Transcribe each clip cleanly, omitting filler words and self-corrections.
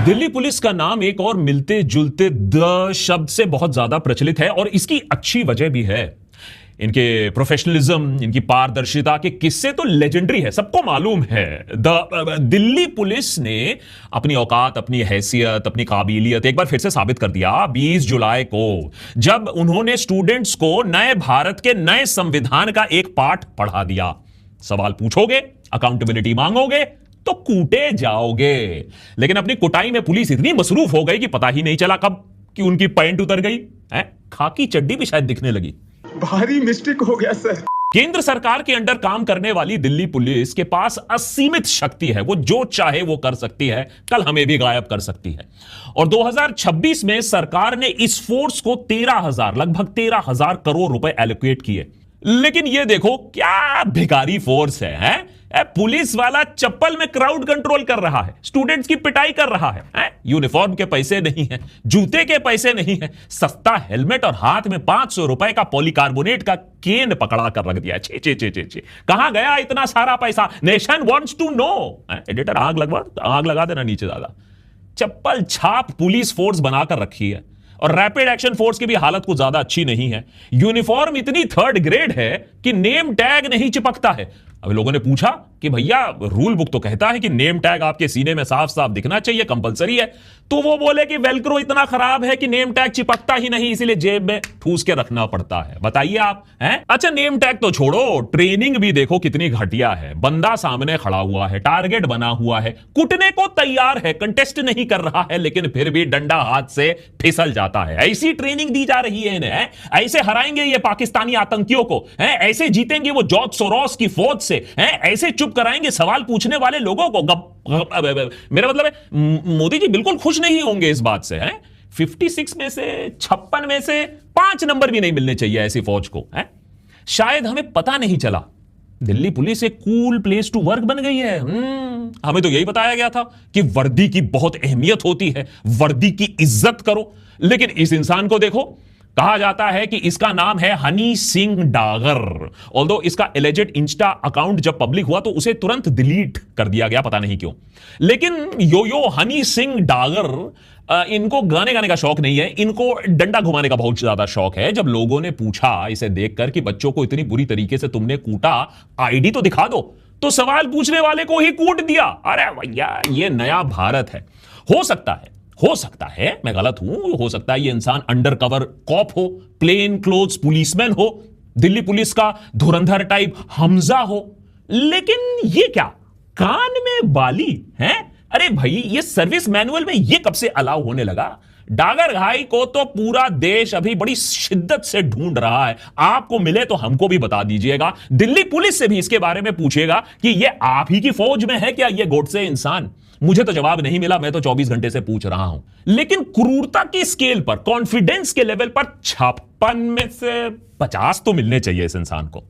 Delhi police का नाम एक और मिलते जुलते द शब्द से बहुत ज्यादा प्रचलित है और इसकी अच्छी वजह भी है। इनके प्रोफेशनलिज्म, इनकी पारदर्शिता के किस्से तो लेजेंडरी है, सबको मालूम है। दिल्ली पुलिस ने अपनी औकात, अपनी हैसियत, अपनी काबिलियत एक बार फिर से साबित कर दिया 20 जुलाई को, जब उन्होंने स्टूडेंट्स को नए भारत के नए संविधान का एक पाठ पढ़ा दिया। सवाल पूछोगे, अकाउंटेबिलिटी मांगोगे तो कूटे जाओगे। लेकिन अपनी कुटाई में पुलिस इतनी मसरूफ हो गई कि पता ही नहीं चला कब कि उनकी पैंट उतर गई है, खाकी चड्डी भी शायद दिखने लगी। भारी मिस्टेक हो गया सर। केंद्र सरकार के अंडर काम करने वाली दिल्ली पुलिस के पास असीमित शक्ति है, वो जो चाहे वो कर सकती है, कल हमें भी गायब कर सकती है। और 2026 में सरकार ने इस फोर्स को लगभग 13,000 करोड़ रुपए एलोकेट किए। लेकिन ये देखो क्या भिखारी फोर्स है? पुलिस वाला चप्पल में क्राउड कंट्रोल कर रहा है, स्टूडेंट्स की पिटाई कर रहा है? यूनिफॉर्म के पैसे नहीं है, जूते के पैसे नहीं है, सस्ता हेलमेट और हाथ में 500 रुपए का पॉलीकार्बोनेट का केन पकड़ा कर रख दिया। चे चे चे चे चे कहां गया इतना सारा पैसा? Nation wants to know. Editor आग लगा देना नीचे ज्यादा। चप्पल छाप पुलिस फोर्स बनाकर रखी है और रैपिड एक्शन फोर्स की भी हालत कुछ ज्यादा अच्छी नहीं है। यूनिफॉर्म इतनी थर्ड ग्रेड है कि नेम टैग नहीं चिपकता है। अभी लोगों ने पूछा कि भैया रूल बुक तो कहता है कि नेम टैग आपके सीने में साफ साफ दिखना चाहिए, कंपलसरी है। तो वो बोले कि वेलक्रो इतना खराब है कि नेम टैग चिपकता ही नहीं, इसीलिए जेब में ठूस के रखना पड़ता है। बताइए आप हैं? अच्छा नेम टैग तो छोड़ो, ट्रेनिंग भी देखो कितनी घटिया है। बंदा सामने खड़ा हुआ है, टारगेट बना हुआ है, कुटने को तैयार है, कंटेस्ट नहीं कर रहा है, लेकिन फिर भी डंडा हाथ से फिसल जाता है। ऐसी ट्रेनिंग दी जा रही है इन्हें। ऐसे हराएंगे ये पाकिस्तानी आतंकियों को, ऐसे जीतेंगे वो जॉर्ज सोरोस की फौज से, ऐसे चुप कराएंगे सवाल पूछने वाले लोगों को। मेरा मतलब है मोदी जी बिल्कुल खुश नहीं होंगे इस बात से। 56 में से 56 में से 5 नंबर भी नहीं मिलने चाहिए ऐसी फौज को। शायद हमें पता नहीं चला दिल्ली पुलिस एक कूल प्लेस टू वर्क बन गई है। हमें तो यही बताया गया था कि वर्दी की बहुत अहमियत होती है, वर्दी की इज्जत करो। लेकिन इस इंसान को देखो, कहा जाता है कि इसका नाम है हनी सिंह डागर। ऑल्दो इसका एलिजेड इंस्टा अकाउंट जब पब्लिक हुआ तो उसे तुरंत डिलीट कर दिया गया, पता नहीं क्यों। लेकिन यो हनी सिंह डागर, इनको गाने गाने का शौक नहीं है, इनको डंडा घुमाने का बहुत ज्यादा शौक है। जब लोगों ने पूछा इसे देखकर कि बच्चों को इतनी बुरी तरीके से तुमने कूटा, आईडी तो दिखा दो, तो सवाल पूछने वाले को ही कूट दिया। अरे भैया ये नया भारत है। हो सकता है मैं गलत हूं, हो सकता है ये इंसान अंडर कवर कॉप हो, प्लेन क्लोथ्स पुलिसमैन हो, दिल्ली पुलिस का धुरंधर टाइप हमजा हो। लेकिन ये क्या कान में बाली है? अरे भाई ये सर्विस मैनुअल में ये कब से अलाउ होने लगा? डागर भाई को तो पूरा देश अभी बड़ी शिद्दत से ढूंढ रहा है। आपको मिले तो हमको भी बता दीजिएगा, दिल्ली पुलिस से भी इसके बारे में पूछिएगा कि ये आप ही की फौज में है क्या ये गोडसे इंसान? मुझे तो जवाब नहीं मिला, मैं तो 24 घंटे से पूछ रहा हूं। लेकिन क्रूरता की स्केल पर, कॉन्फिडेंस के लेवल पर 56 में से 50 तो मिलने चाहिए इस इंसान को।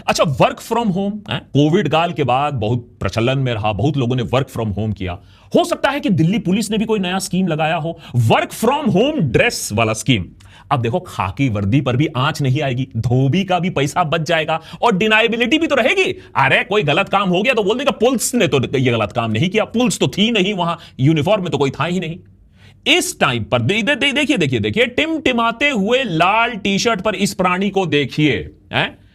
अच्छा वर्क फ्रॉम होम कोविड काल के बाद बहुत प्रचलन में रहा, बहुत लोगों ने वर्क फ्रॉम होम किया। हो सकता है कि दिल्ली पुलिस ने भी कोई नया स्कीम लगाया हो, वर्क फ्रॉम होम ड्रेस वाला स्कीम। अब देखो खाकी वर्दी पर भी आंच नहीं आएगी, धोबी का भी पैसा बच जाएगा और डिनाइबिलिटी भी तो रहेगी। अरे कोई गलत काम हो गया तो बोल देगा पुलिस ने तो ये गलत काम नहीं किया, पुलिस तो थी नहीं वहां, यूनिफॉर्म में तो कोई था ही नहीं। इस टाइम पर देखिए टिमटिमाते हुए लाल टी शर्ट पर इस प्राणी को देखिए,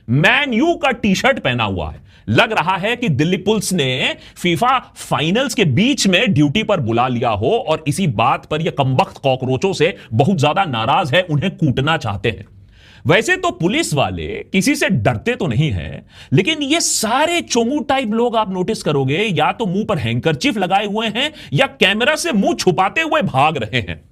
मैन यू का टी शर्ट पहना हुआ है। लग रहा है कि दिल्ली पुलिस ने फीफा फाइनल्स के बीच में ड्यूटी पर बुला लिया हो और इसी बात पर यह कमबख्त कॉकरोचों से बहुत ज्यादा नाराज है, उन्हें कूटना चाहते हैं। वैसे तो पुलिस वाले किसी से डरते तो नहीं है, लेकिन ये सारे चोमू टाइप लोग आप नोटिस करोगे या तो मुंह पर हैंकरचीफ लगाए हुए हैं या कैमरा से मुंह छुपाते हुए भाग रहे हैं।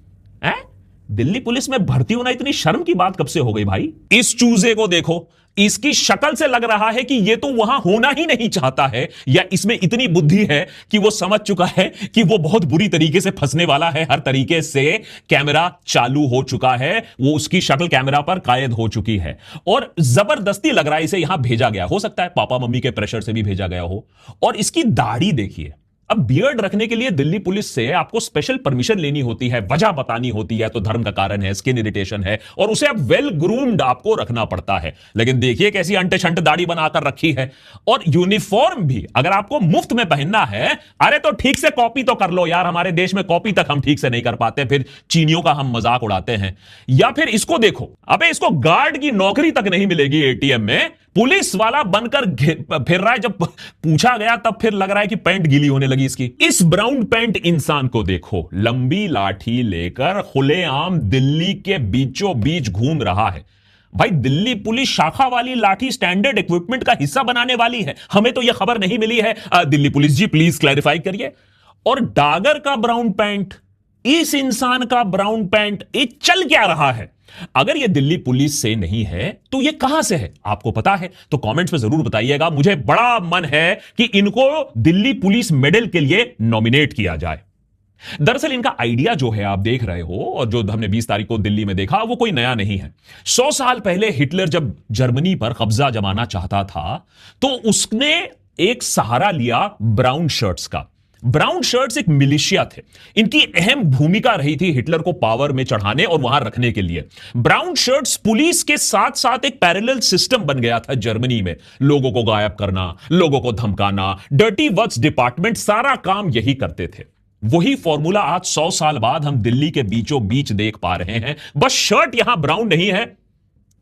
दिल्ली पुलिस में भर्ती होना इतनी शर्म की बात कब से हो गई भाई? इस चूजे को देखो, इसकी शक्ल से लग रहा है कि ये तो वहां होना ही नहीं चाहता है, या इसमें इतनी बुद्धि है कि वो समझ चुका है कि वो बहुत बुरी तरीके से फंसने वाला है। हर तरीके से कैमरा चालू हो चुका है, वो उसकी शक्ल कैमरा पर कैद हो चुकी है और जबरदस्ती लग रहा है इसे यहां भेजा गया। हो सकता है पापा मम्मी के प्रेशर से भी भेजा गया हो। और इसकी दाढ़ी देखिए, अब बियर्ड रखने के लिए दिल्ली पुलिस से आपको स्पेशल परमिशन लेनी होती है, वजह बतानी होती है, तो धर्म का कारण है, स्किन इरिटेशन है, और उसे अब वेल ग्रूम्ड आपको रखना पड़ता है। लेकिन देखिए कैसी अंटे शंट दाढ़ी बनाकर रखी है। और यूनिफॉर्म भी अगर आपको मुफ्त में पहनना है, अरे तो ठीक से कॉपी तो कर लो यार। हमारे देश में कॉपी तक हम ठीक से नहीं कर पाते, फिर चीनियों का हम मजाक उड़ाते हैं। या फिर इसको देखो, अबे इसको गार्ड की नौकरी तक नहीं मिलेगी एटीएम में, पुलिस वाला बनकर फिर रहा है। जब पूछा गया तब फिर लग रहा है कि पैंट गीली होने लगी इसकी। इस ब्राउन पैंट इंसान को देखो, लंबी लाठी लेकर खुलेआम दिल्ली के बीचों बीच घूम रहा है। भाई दिल्ली पुलिस शाखा वाली लाठी स्टैंडर्ड इक्विपमेंट का हिस्सा बनाने वाली है, हमें तो यह खबर नहीं मिली है। Delhi police ji please clarify करिए। और डागर का ब्राउन पैंट, इस इंसान का ब्राउन पैंट, ये चल क्या रहा है? अगर ये दिल्ली पुलिस से नहीं है तो ये कहां से है? आपको पता है तो कमेंट्स में जरूर बताइएगा। मुझे बड़ा मन है कि इनको दिल्ली पुलिस मेडल के लिए नॉमिनेट किया जाए। दरअसल इनका आइडिया जो है आप देख रहे हो, और जो हमने 20 तारीख को दिल्ली में देखा, वो कोई नया नहीं है। 100 साल पहले हिटलर जब जर्मनी पर कब्जा जमाना चाहता था तो उसने एक सहारा लिया ब्राउन शर्ट्स का। ब्राउन शर्ट्स एक मिलिशिया थे, इनकी अहम भूमिका रही थी हिटलर को पावर में चढ़ाने और वहां रखने के लिए। ब्राउन शर्ट्स पुलिस के साथ साथ एक पैरेलल सिस्टम बन गया था जर्मनी में। लोगों को गायब करना, लोगों को धमकाना, डर्टी वर्क्स डिपार्टमेंट सारा काम यही करते थे। वही फॉर्मूला आज 100 साल बाद हम दिल्ली के बीचों बीच देख पा रहे हैं। बस शर्ट यहां ब्राउन नहीं है,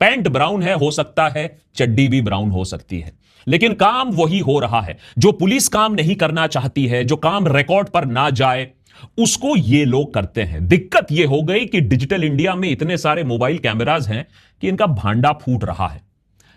पैंट ब्राउन है, हो सकता है चड्डी भी ब्राउन हो सकती है, लेकिन काम वही हो रहा है। जो पुलिस काम नहीं करना चाहती है, जो काम रिकॉर्ड पर ना जाए, उसको ये लोग करते हैं। दिक्कत ये हो गई कि डिजिटल इंडिया में इतने सारे मोबाइल कैमरास हैं कि इनका भांडा फूट रहा है।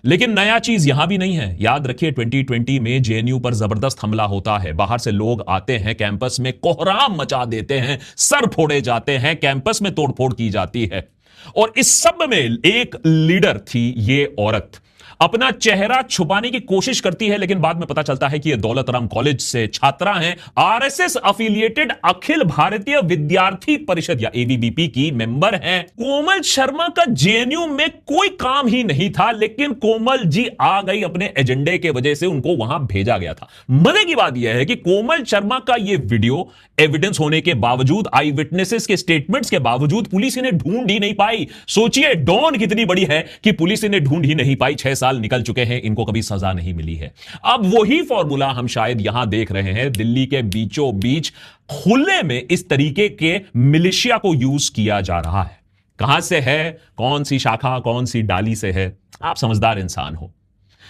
लेकिन नया चीज यहां भी नहीं है। याद रखिए 2020 में जेएनयू पर जबरदस्त हमला होता है। बाहर से लोग आते हैं, कैंपस में कोहराम मचा देते हैं, सर फोड़े जाते हैं, कैंपस में तोड़फोड़ की जाती है। और इस सब में एक लीडर थी ये औरत। अपना चेहरा छुपाने की कोशिश करती है, लेकिन बाद में पता चलता है कि ये दौलत राम कॉलेज से छात्रा हैं, आरएसएस अफिलिएटेड अखिल भारतीय विद्यार्थी परिषद या एबीवीपी की मेंबर हैं। कोमल शर्मा का जेएनयू में कोई काम ही नहीं था, लेकिन कोमल जी आ गई अपने एजेंडे के वजह से, उनको वहां भेजा गया था। मजे की बात यह है कि कोमल शर्मा का यह वीडियो एविडेंस होने के बावजूद, आई विटनेसेस के स्टेटमेंट्स के बावजूद पुलिस इन्हें ढूंढ ही नहीं पाई। सोचिए डॉन कितनी बड़ी है कि पुलिस इन्हें ढूंढ ही नहीं पाई। 6 साल निकल चुके हैं, इनको कभी सजा नहीं मिली है। अब वही फॉर्मूला हम शायद यहां देख रहे हैं। दिल्ली के बीचों बीच खुले में इस तरीके के मिलिशिया को यूज किया जा रहा है। कहां से है, कौन सी शाखा, कौन सी डाली से है? आप समझदार इंसान हो।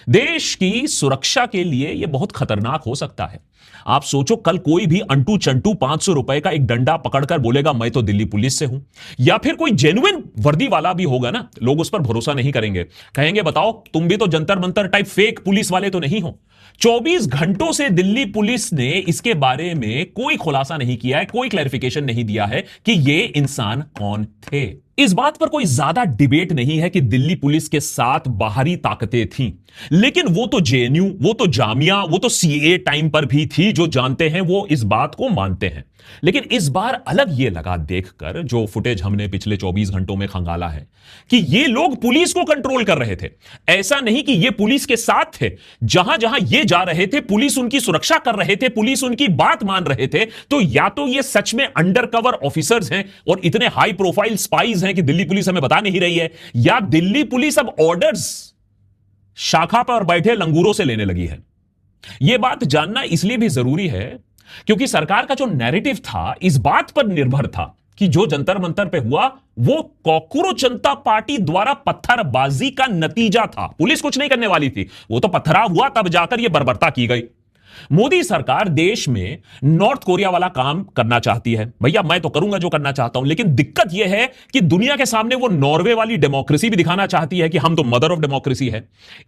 देश की सुरक्षा के लिए यह बहुत खतरनाक हो सकता है। आप सोचो कल कोई भी अंटू चंटू 500 रुपए का एक डंडा पकड़कर बोलेगा मैं तो दिल्ली पुलिस से हूं, या फिर कोई जेन्युइन वर्दी वाला भी होगा ना, लोग उस पर भरोसा नहीं करेंगे, कहेंगे बताओ तुम भी तो Jantar Mantar type fake police वाले तो नहीं हो। 24 घंटों से दिल्ली पुलिस ने इसके बारे में कोई खुलासा नहीं किया है, कोई क्लैरिफिकेशन नहीं दिया है कि ये इंसान कौन थे। इस बात पर कोई ज्यादा डिबेट नहीं है कि दिल्ली पुलिस के साथ बाहरी ताकतें थीं, लेकिन वो तो जेएनयू, वो तो जामिया, वो तो सीए टाइम पर भी थी। जो जानते हैं वो इस बात को मानते हैं। लेकिन इस बार अलग ये लगा देखकर, जो फुटेज हमने पिछले 24 घंटों में खंगाला है, कि ये लोग पुलिस को कंट्रोल कर रहे थे। ऐसा नहीं कि ये पुलिस के साथ थे, जहां जहां ये जा रहे थे पुलिस उनकी सुरक्षा कर रहे थे, पुलिस उनकी बात मान रहे थे। तो या तो ये सच में अंडरकवर ऑफिसर्स हैं और इतने हाई प्रोफाइल स्पाइज हैं कि दिल्ली पुलिस हमें बता नहीं रही है, या दिल्ली पुलिस अब ऑर्डर्स शाखा पर बैठे लंगूरों से लेने लगी है। यह बात जानना इसलिए भी जरूरी है क्योंकि सरकार का जो नैरेटिव था इस बात पर निर्भर था कि जो जंतर मंतर पे हुआ वो कॉकरोच जनता पार्टी द्वारा पत्थरबाजी का नतीजा था। पुलिस कुछ नहीं करने वाली थी, वो तो पत्थराव हुआ तब जाकर यह बर्बरता की गई। मोदी सरकार देश में नॉर्थ कोरिया वाला काम करना चाहती है। भैया मैं तो करूंगा जो करना चाहता हूं, लेकिन दिक्कत यह है कि दुनिया के सामने वो नॉर्वे वाली डेमोक्रेसी भी दिखाना चाहती है कि हम तो मदर ऑफ डेमोक्रेसी है।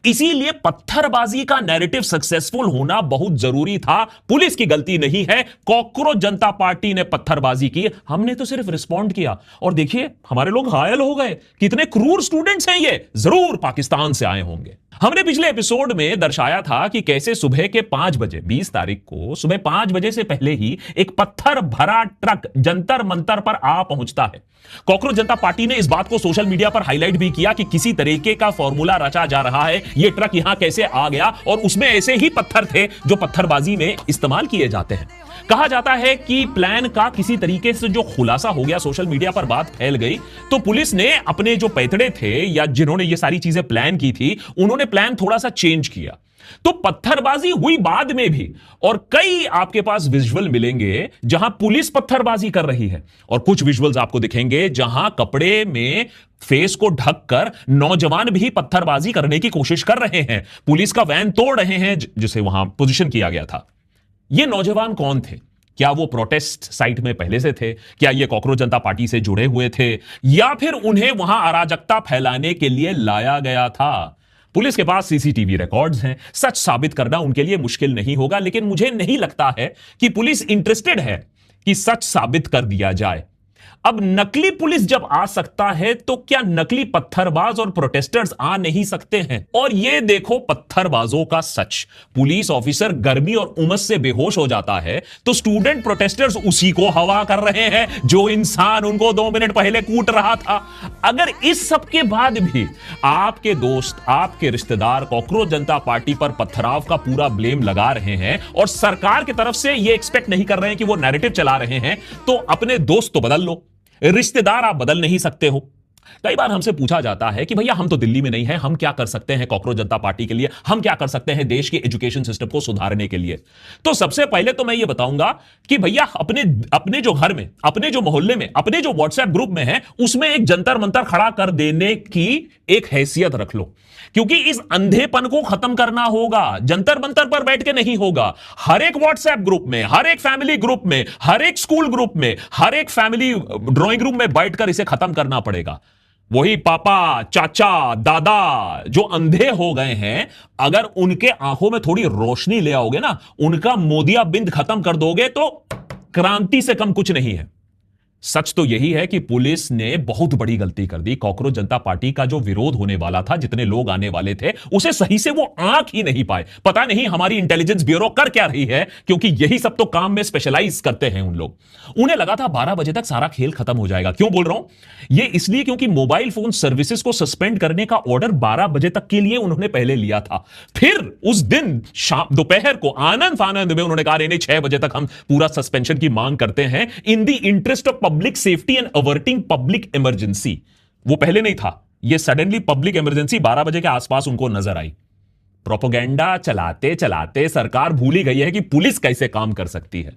इसीलिए पत्थरबाजी का नैरेटिव सक्सेसफुल होना बहुत जरूरी था। पुलिस की गलती नहीं है, कॉकरोच जनता पार्टी ने पत्थरबाजी की, हमने तो सिर्फ रिस्पॉन्ड किया। और देखिए हमारे लोग घायल हो गए। कितने क्रूर स्टूडेंट्स हैं ये, जरूर पाकिस्तान से आए होंगे। हमने पिछले एपिसोड में दर्शाया था कि कैसे सुबह के 5 बजे 20 तारीख को सुबह 5 बजे से पहले ही एक पत्थर भरा ट्रक जंतर मंतर पर आ पहुंचता है। कॉकरोच जनता पार्टी ने इस बात को सोशल मीडिया पर हाईलाइट भी किया कि किसी तरीके का फॉर्मूला रचा जा रहा है, यह ट्रक यहां कैसे आ गया और उसमें ऐसे ही पत्थर थे जो पत्थरबाजी में इस्तेमाल किए जाते हैं। कहा जाता है कि प्लान का किसी तरीके से जो खुलासा हो गया, सोशल मीडिया पर बात फैल गई, तो पुलिस ने अपने जो पैतड़े थे या जिन्होंने ये सारी चीजें प्लान की थी, उन्होंने प्लान थोड़ा सा चेंज किया। तो पत्थरबाजी हुई बाद में भी, और कई आपके पास विजुअल मिलेंगे जहां पुलिस पत्थरबाजी कर रही है, और कुछ विजुअल्स आपको दिखेंगे जहां कपड़े में फेस को ढककर नौजवान भी पत्थरबाजी करने की कोशिश कर रहे हैं, पुलिस का वैन तोड़ रहे हैं जिसे वहां पोजीशन किया गया था। ये नौजवान कौन थे? क्या वो प्रोटेस्ट साइट में पहले से थे? क्या ये कॉकरोच जनता पार्टी से जुड़े हुए थे, या फिर उन्हें वहां अराजकता फैलाने के लिए लाया गया था? पुलिस के पास सीसीटीवी रिकॉर्ड्स हैं, सच साबित करना उनके लिए मुश्किल नहीं होगा, लेकिन मुझे नहीं लगता है कि पुलिस इंटरेस्टेड है कि सच साबित कर दिया जाए। अब नकली पुलिस जब आ सकता है, तो क्या नकली पत्थरबाज और प्रोटेस्टर्स आ नहीं सकते हैं? और ये देखो पत्थरबाजों का सच। पुलिस ऑफिसर गर्मी और उमस से बेहोश हो जाता है, तो स्टूडेंट प्रोटेस्टर्स उसी को हवा कर रहे हैं जो इंसान उनको 2 मिनट पहले कूट रहा था। अगर इस सब के बाद भी आपके दोस्त, आपके रिश्तेदार कॉकरोच जनता पार्टी पर पत्थराव का पूरा ब्लेम लगा रहे हैं और सरकार की तरफ से ये एक्सपेक्ट नहीं कर रहे हैं कि वो नैरेटिव चला रहे हैं, तो अपने दोस्त तो बदल लो, रिश्तेदार आप बदल नहीं सकते हो। कई बार हमसे पूछा जाता है कि भैया हम तो दिल्ली में नहीं हैं, हम क्या कर सकते हैं कॉकरोच जनता पार्टी के लिए, हम क्या कर सकते हैं देश के एजुकेशन सिस्टम को सुधारने के लिए। तो सबसे पहले तो मैं ये बताऊंगा कि भैया अपने जो घर में, अपने जो मोहल्ले में, अपने जो व्हाट्सएप ग्रुप में है, उसमें एक जंतर मंतर खड़ा कर देने की एक हैसियत रख लो, क्योंकि इस अंधेपन को खत्म करना होगा। जंतर मंतर पर बैठ के नहीं होगा। हर एक व्हाट्सएप ग्रुप में, हर एक फैमिली ग्रुप में, हर एक स्कूल ग्रुप में, हर एक फैमिली ड्राइंग रूम में बैठकर इसे खत्म करना पड़ेगा। वही पापा, चाचा, दादा जो अंधे हो गए हैं, अगर उनके आंखों में थोड़ी रोशनी ले आओगे ना, उनका मोदिया बिंद खत्म कर दोगे, तो क्रांति से कम कुछ नहीं है। सच तो यही है कि पुलिस ने बहुत बड़ी गलती कर दी। कॉकरोच जनता पार्टी का जो विरोध होने वाला था, जितने लोग आने वाले थे, उसे सही से वो आंक ही नहीं पाए। पता नहीं हमारी इंटेलिजेंस ब्यूरो कर क्या रही है, क्योंकि यही सब तो काम में स्पेशलाइज करते हैं उन लोग। उन्हें लगा था 12 बजे तक सारा खेल खत्म हो जाएगा। क्यों बोल रहा हूं? ये इसलिए क्योंकि मोबाइल फोन सर्विसेज को सस्पेंड करने का ऑर्डर 12 बजे तक के लिए उन्होंने पहले लिया था। फिर उस दिन शाम दोपहर को आनंद फानंद में उन्होंने कहा नहीं 6 बजे तक हम पूरा सस्पेंशन की मांग करते हैं, in the interest of public safety and averting public emergency. वो पहले नहीं था, ये सडनली पब्लिक इमरजेंसी 12 बजे के आसपास उनको नजर आई। प्रोपेगेंडा चलाते चलाते सरकार भूल ही गई है कि पुलिस कैसे काम कर सकती है।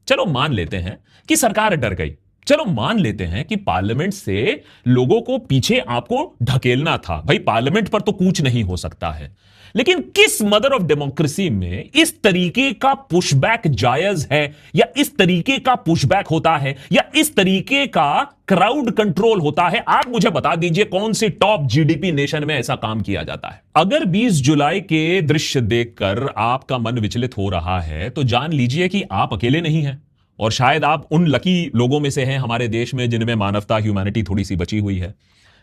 चलो मान लेते हैं कि सरकार डर गई, चलो मान लेते हैं कि पार्लियामेंट से लोगों को पीछे आपको ढकेलना था। भाई पार्लियामेंट पर तो कूच नहीं हो सकता है, लेकिन किस मदर ऑफ डेमोक्रेसी में इस तरीके का पुशबैक जायज है, या इस तरीके का पुशबैक होता है, या इस तरीके का क्राउड कंट्रोल होता है? आप मुझे बता दीजिए कौन सी टॉप जीडीपी नेशन में ऐसा काम किया जाता है। अगर 20 जुलाई के दृश्य देखकर आपका मन विचलित हो रहा है, तो जान लीजिए कि आप अकेले नहीं हैं, और शायद आप उन लकी लोगों में से हैं हमारे देश में जिनमें मानवता, ह्यूमैनिटी थोड़ी सी बची हुई है।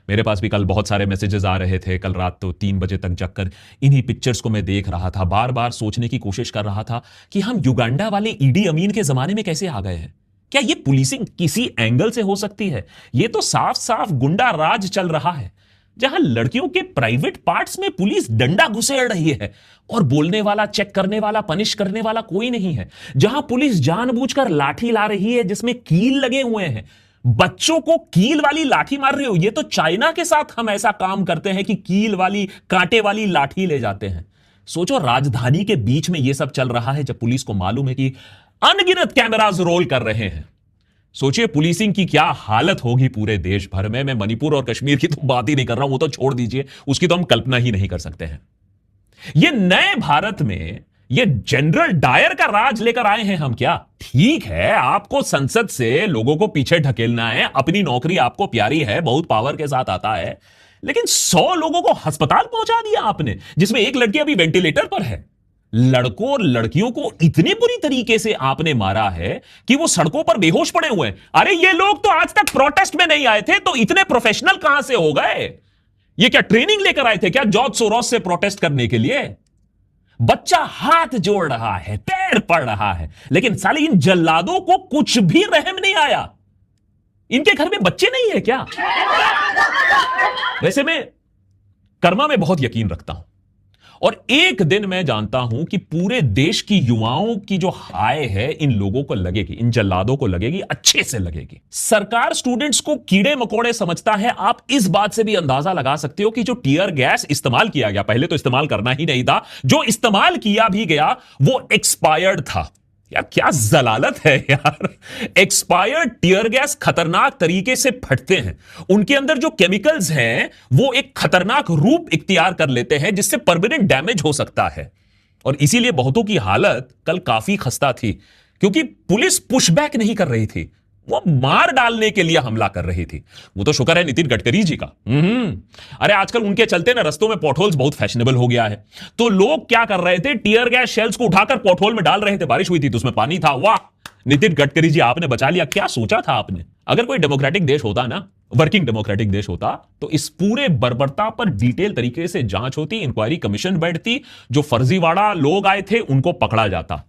मेरे पास भी कल बहुत सारे मैसेजेस आ रहे थे। कल रात तो 3 बजे तक जगकर इन्हीं पिक्चर्स को मैं देख रहा था, बार बार सोचने की कोशिश कर रहा था कि हम युगांडा वाले ईडी अमीन के जमाने में कैसे आ गए हैं। क्या ये पुलिसिंग किसी एंगल से हो सकती है? ये तो साफ साफ गुंडा राज चल रहा है, जहां लड़कियों के प्राइवेट पार्ट्स में पुलिस डंडा घुसेड़ रही है और बोलने वाला, चेक करने वाला, पनिश करने वाला कोई नहीं है। जहां पुलिस जानबूझकर लाठी ला रही है जिसमें कील लगे हुए हैं, बच्चों को कील वाली लाठी मार रहे हो। ये तो चाइना के साथ हम ऐसा काम करते हैं कि कील वाली, कांटे वाली लाठी ले जाते हैं। सोचो राजधानी के बीच में यह सब चल रहा है, जब पुलिस को मालूम है कि अनगिनत कैमरास रोल कर रहे हैं। सोचिए पुलिसिंग की क्या हालत होगी पूरे देश भर में। मैं मणिपुर और कश्मीर की तो बात ही नहीं कर रहा हूं, वो तो छोड़ दीजिए, उसकी तो हम कल्पना ही नहीं कर सकते हैं। ये नए भारत में ये जनरल डायर का राज लेकर आए हैं हम क्या? ठीक है, आपको संसद से लोगों को पीछे ढकेलना है, अपनी नौकरी आपको प्यारी है, बहुत पावर के साथ आता है, लेकिन 100 लोगों को अस्पताल पहुंचा दिया आपने, जिसमें एक लड़की अभी वेंटिलेटर पर है। लड़कों और लड़कियों को इतनी बुरी तरीके से आपने मारा है कि वो सड़कों पर बेहोश पड़े हुए हैं। अरे ये लोग तो आज तक प्रोटेस्ट में नहीं आए थे, तो इतने प्रोफेशनल कहां से हो गए? ये क्या ट्रेनिंग लेकर आए थे क्या जॉर्ज सोरोस से प्रोटेस्ट करने के लिए? बच्चा हाथ जोड़ रहा है, पैर पड़ रहा है, लेकिन साले इन जल्लादों को कुछ भी रहम नहीं आया। इनके घर में बच्चे नहीं है क्या? वैसे मैं कर्मा में बहुत यकीन रखता हूं, और एक दिन मैं जानता हूं कि पूरे देश की युवाओं की जो हाय है इन लोगों को लगेगी, इन जल्लादों को लगेगी, अच्छे से लगेगी। सरकार स्टूडेंट्स को कीड़े मकोड़े समझता है। आप इस बात से भी अंदाजा लगा सकते हो कि जो टीयर गैस इस्तेमाल किया गया, पहले तो इस्तेमाल करना ही नहीं था, जो इस्तेमाल किया भी गया वो एक्सपायर्ड था। यार क्या जलालत है यार। एक्सपायर्ड टीयर गैस खतरनाक तरीके से फटते हैं, उनके अंदर जो केमिकल्स हैं वो एक खतरनाक रूप इख्तियार कर लेते हैं जिससे परमानेंट डैमेज हो सकता है। और इसीलिए बहुतों की हालत कल काफी खस्ता थी, क्योंकि पुलिस पुशबैक नहीं कर रही थी, वो मार डालने के लिए हमला कर रही थी। वो तो शुक्र है नितिन गडकरी जी का। अरे आजकल उनके चलते ना रस्तों में पॉटहोल्स बहुत फैशनेबल हो गया है। तो लोग क्या कर रहे थे, टीयर गैस शेल्स को उठाकर पॉटहोल में डाल रहे थे। बारिश हुई थी तो उसमें पानी था। वाह नितिन गडकरी जी, आपने बचा लिया। क्या सोचा था आपने? अगर कोई डेमोक्रेटिक देश होता ना, वर्किंग डेमोक्रेटिक देश होता, तो इस पूरे बर्बरता पर डिटेल तरीके से जांच होती, इंक्वायरी कमीशन बैठती, जो फर्जीवाड़ा लोग आए थे उनको पकड़ा जाता।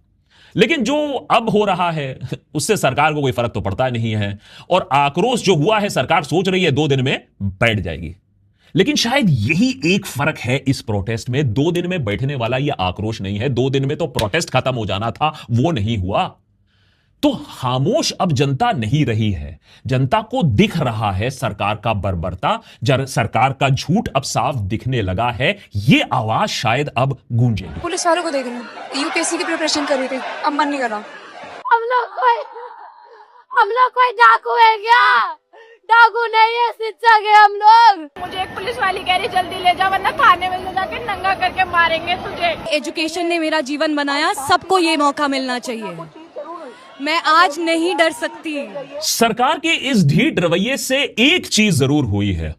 लेकिन जो अब हो रहा है उससे सरकार को कोई फर्क तो पड़ता नहीं है। और आक्रोश जो हुआ है, सरकार सोच रही है 2 दिन में बैठ जाएगी। लेकिन शायद यही एक फर्क है इस प्रोटेस्ट में। 2 दिन में बैठने वाला यह आक्रोश नहीं है। 2 दिन में तो प्रोटेस्ट खत्म हो जाना था, वो नहीं हुआ। तो खामोश अब जनता नहीं रही है। जनता को दिख रहा है सरकार का बर्बरता, सरकार का झूठ अब साफ दिखने लगा है। ये आवाज शायद अब गूंजेगी। पुलिस वालों को देख रही हूँ, यूपीएससी की प्रिपरेशन कर रही थी, अब मन नहीं कर रहा। हम लोग कोई डाकू है क्या? डाकू नहीं है, शिक्षक है हम लोग। मुझे एक पुलिस वाली कह रही जल्दी ले जा वरना थाने में ले जाके नंगा करके मारेंगे तुझे। एजुकेशन ने मेरा जीवन बनाया, सबको ये मौका मिलना चाहिए। मैं आज नहीं डर सकती। सरकार के इस ढीठ रवैये से एक चीज जरूर हुई है,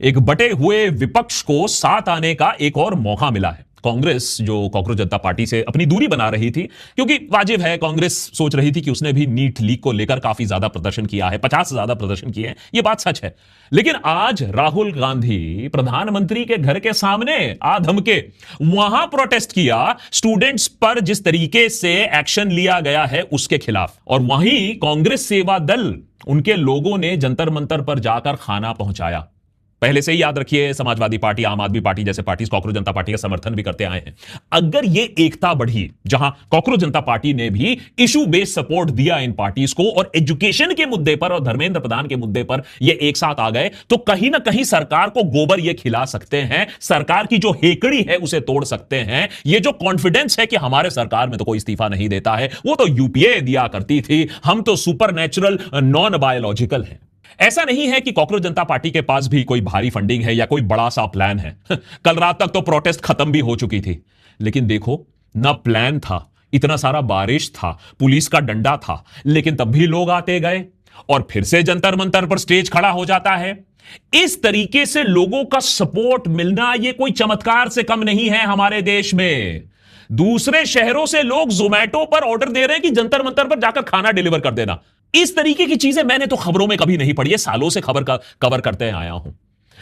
एक बटे हुए विपक्ष को साथ आने का एक और मौका मिला है। कांग्रेस जो कॉकरोच जनता पार्टी से अपनी दूरी बना रही थी, क्योंकि वाजिब है, कांग्रेस सोच रही थी कि उसने भी नीट लीक को लेकर काफी ज्यादा प्रदर्शन किया है, 50 से ज्यादा प्रदर्शन किए हैं, यह बात सच है। लेकिन आज राहुल गांधी प्रधानमंत्री के घर के सामने आ धमके वहां प्रोटेस्ट किया, स्टूडेंट्स पर जिस तरीके से एक्शन लिया गया है उसके खिलाफ। और वहीं कांग्रेस सेवा दल, उनके लोगों ने जंतर मंतर पर जाकर खाना पहुंचाया। पहले से ही याद रखिए, समाजवादी पार्टी, आम आदमी पार्टी जैसे पार्टी कॉकरोच जनता पार्टी का समर्थन भी करते आए हैं। अगर ये एकता बढ़ी, जहां कॉकरोच जनता पार्टी ने भी इशू बेस्ड सपोर्ट दिया इन पार्टीज को, और एजुकेशन के मुद्दे पर और धर्मेंद्र प्रधान के मुद्दे पर ये एक साथ आ गए, तो कहीं ना कहीं सरकार को गोबर ये खिला सकते हैं, सरकार की जो हेकड़ी है उसे तोड़ सकते हैं। ये जो कॉन्फिडेंस है कि हमारे सरकार में तो कोई इस्तीफा नहीं देता है, वो तो यूपीए दिया करती थी, हम तो सुपर नेचुरल नॉन बायोलॉजिकल हैं। ऐसा नहीं है कि कॉकरोच जनता पार्टी के पास भी कोई भारी फंडिंग है या कोई बड़ा सा प्लान है। कल रात तक तो प्रोटेस्ट खत्म भी हो चुकी थी, लेकिन देखो ना प्लान था, इतना सारा बारिश था, पुलिस का डंडा था, लेकिन तब भी लोग आते गए और फिर से जंतर मंतर पर स्टेज खड़ा हो जाता है। इस तरीके से लोगों का सपोर्ट मिलना यह कोई चमत्कार से कम नहीं है हमारे देश में। दूसरे शहरों से लोग जोमैटो पर ऑर्डर दे रहे हैं कि जंतर मंतर पर जाकर खाना डिलीवर कर देना। इस तरीके की चीजें मैंने तो खबरों में कभी नहीं पढ़ी है, सालों से खबर का कवर करते आया हूं।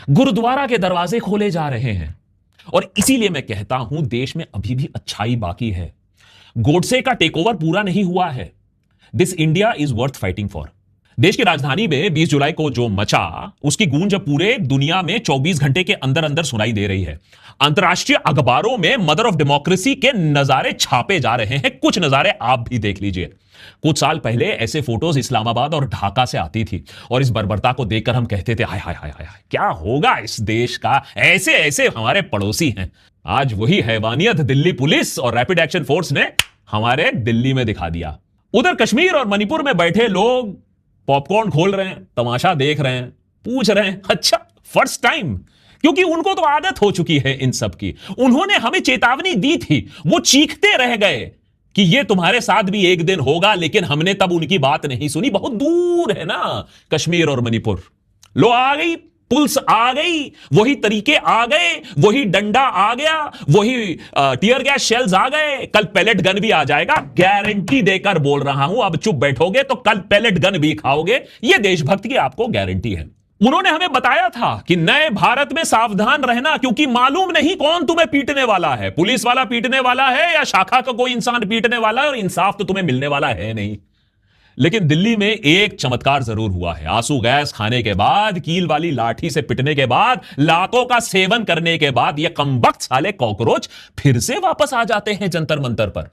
गुरुद्वारा के दरवाजे खोले जा रहे हैं, और इसीलिए मैं कहता हूं देश में अभी भी अच्छाई बाकी है। गोडसे का टेकओवर पूरा नहीं हुआ है। This India is worth fighting for. देश की राजधानी में 20 जुलाई को जो मचा, उसकी गूंज पूरे दुनिया में 24 घंटे के अंदर अंदर सुनाई दे रही है। अंतर्राष्ट्रीय अखबारों में मदर ऑफ डेमोक्रेसी के नजारे छापे जा रहे हैं। कुछ नजारे आप भी देख लीजिए। कुछ साल पहले ऐसे फोटोज इस्लामाबाद और ढाका से आती थी, और इस बर्बरता को देखकर हम कहते थे हाय हाय हाय हाय, क्या होगा इस देश का, ऐसे ऐसे हमारे पड़ोसी हैं। आज वही हैवानियत दिल्ली पुलिस और रैपिड एक्शन फोर्स ने हमारे दिल्ली में दिखा दिया। उधर कश्मीर और मणिपुर में बैठे लोग पॉपकॉर्न खोल रहे हैं, तमाशा देख रहे हैं, पूछ रहे हैं अच्छा फर्स्ट टाइम, क्योंकि उनको तो आदत हो चुकी है इन सब की। उन्होंने हमें चेतावनी दी थी, वो चीखते रह गए कि ये तुम्हारे साथ भी एक दिन होगा, लेकिन हमने तब उनकी बात नहीं सुनी। बहुत दूर है ना कश्मीर और मणिपुर। लो आ गई पुलिस, आ गई, वही तरीके आ गए, वही डंडा आ गया, वही टीयर गैस शेल्स आ गए। कल पैलेट गन भी आ जाएगा, गारंटी देकर बोल रहा हूं। अब चुप बैठोगे तो कल पैलेट गन भी खाओगे, यह देशभक्त की आपको गारंटी है। उन्होंने हमें बताया था कि नए भारत में सावधान रहना, क्योंकि मालूम नहीं कौन तुम्हें पीटने वाला है, पुलिस वाला पीटने वाला है या शाखा का कोई इंसान पीटने वाला है, और इंसाफ तो तुम्हें मिलने वाला है नहीं। लेकिन दिल्ली में एक चमत्कार जरूर हुआ है। आंसू गैस खाने के बाद, कील वाली लाठी से पिटने के बाद, लातों का सेवन करने के बाद ये कमबख्त साले कॉकरोच फिर से वापस आ जाते हैं जंतर मंतर पर।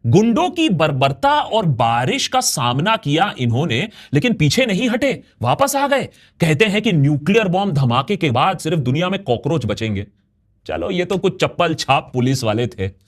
गुंडों की बर्बरता और बारिश का सामना किया इन्होंने, लेकिन पीछे नहीं हटे, वापस आ गए। कहते हैं कि न्यूक्लियर बॉम्ब धमाके के बाद सिर्फ दुनिया में कॉकरोच बचेंगे। चलो ये तो कुछ चप्पल छाप पुलिस वाले थे।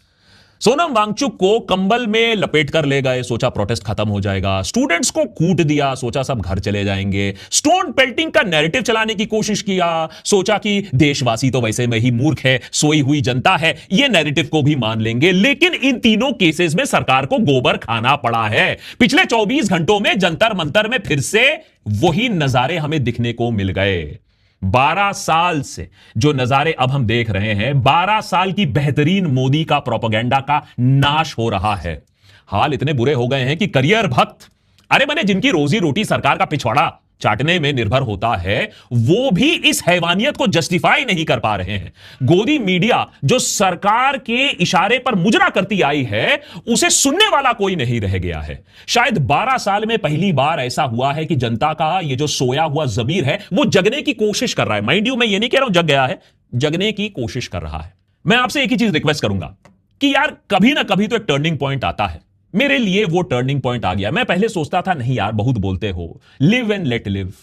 सोनम वांगचुक को कंबल में लपेट कर ले गए, सोचा प्रोटेस्ट खत्म हो जाएगा। स्टूडेंट्स को कूट दिया, सोचा सब घर चले जाएंगे। स्टोन पेल्टिंग का नैरेटिव चलाने की कोशिश किया, सोचा कि देशवासी तो वैसे में ही मूर्ख है, सोई हुई जनता है, ये नैरेटिव को भी मान लेंगे। लेकिन इन तीनों केसेस में सरकार को गोबर खाना पड़ा है। पिछले 24 घंटों में जंतर मंतर में फिर से वही नजारे हमें दिखने को मिल गए। 12 साल से जो नजारे अब हम देख रहे हैं, 12 साल की बेहतरीन मोदी का प्रोपेगेंडा का नाश हो रहा है। हाल इतने बुरे हो गए हैं कि करियर भक्त, अरे मैंने जिनकी रोजी रोटी सरकार का पिछवाड़ा चाटने में निर्भर होता है, वो भी इस हैवानियत को जस्टिफाई नहीं कर पा रहे हैं। गोदी मीडिया जो सरकार के इशारे पर मुजरा करती आई है, उसे सुनने वाला कोई नहीं रह गया है। शायद 12 साल में पहली बार ऐसा हुआ है कि जनता का ये जो सोया हुआ ज़मीर है वो जगने की कोशिश कर रहा है। माइंड यू, मैं ये नहीं कह रहा हूं जग गया है, जगने की कोशिश कर रहा है। मैं आपसे एक ही चीज रिक्वेस्ट करूंगा कि यार कभी ना कभी तो एक टर्निंग पॉइंट आता है। मेरे लिए वो टर्निंग पॉइंट आ गया। मैं पहले सोचता था नहीं यार बहुत बोलते हो, लिव एंड लेट लिव।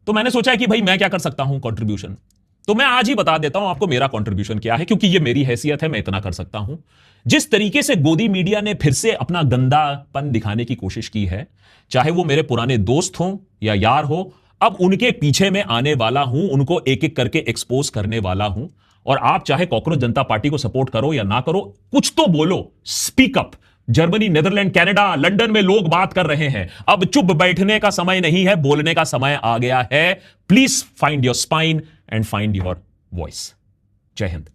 तो मैंने सोचा कि भाई मैं क्या कर सकता हूं कंट्रीब्यूशन, तो मैं आज ही बता देता हूं आपको मेरा कंट्रीब्यूशन क्या है, क्योंकि ये मेरी हैसियत है, मैं इतना कर सकता हूं। जिस तरीके से गोदी मीडिया ने फिर से अपना गंदापन दिखाने की कोशिश की है, चाहे वो मेरे पुराने दोस्त हों या यार हो, अब उनके पीछे में आने वाला हूं, उनको एक एक करके एक्सपोज करने वाला हूं। और आप चाहे कॉकरोच जनता पार्टी को सपोर्ट करो या ना करो, कुछ तो बोलो, speak up. Germany, Netherland, Canada, London में लोग बात कर रहे हैं। अब चुप बैठने का समय नहीं है, बोलने का समय आ गया है। Please find your spine and find your voice. जय हिंद।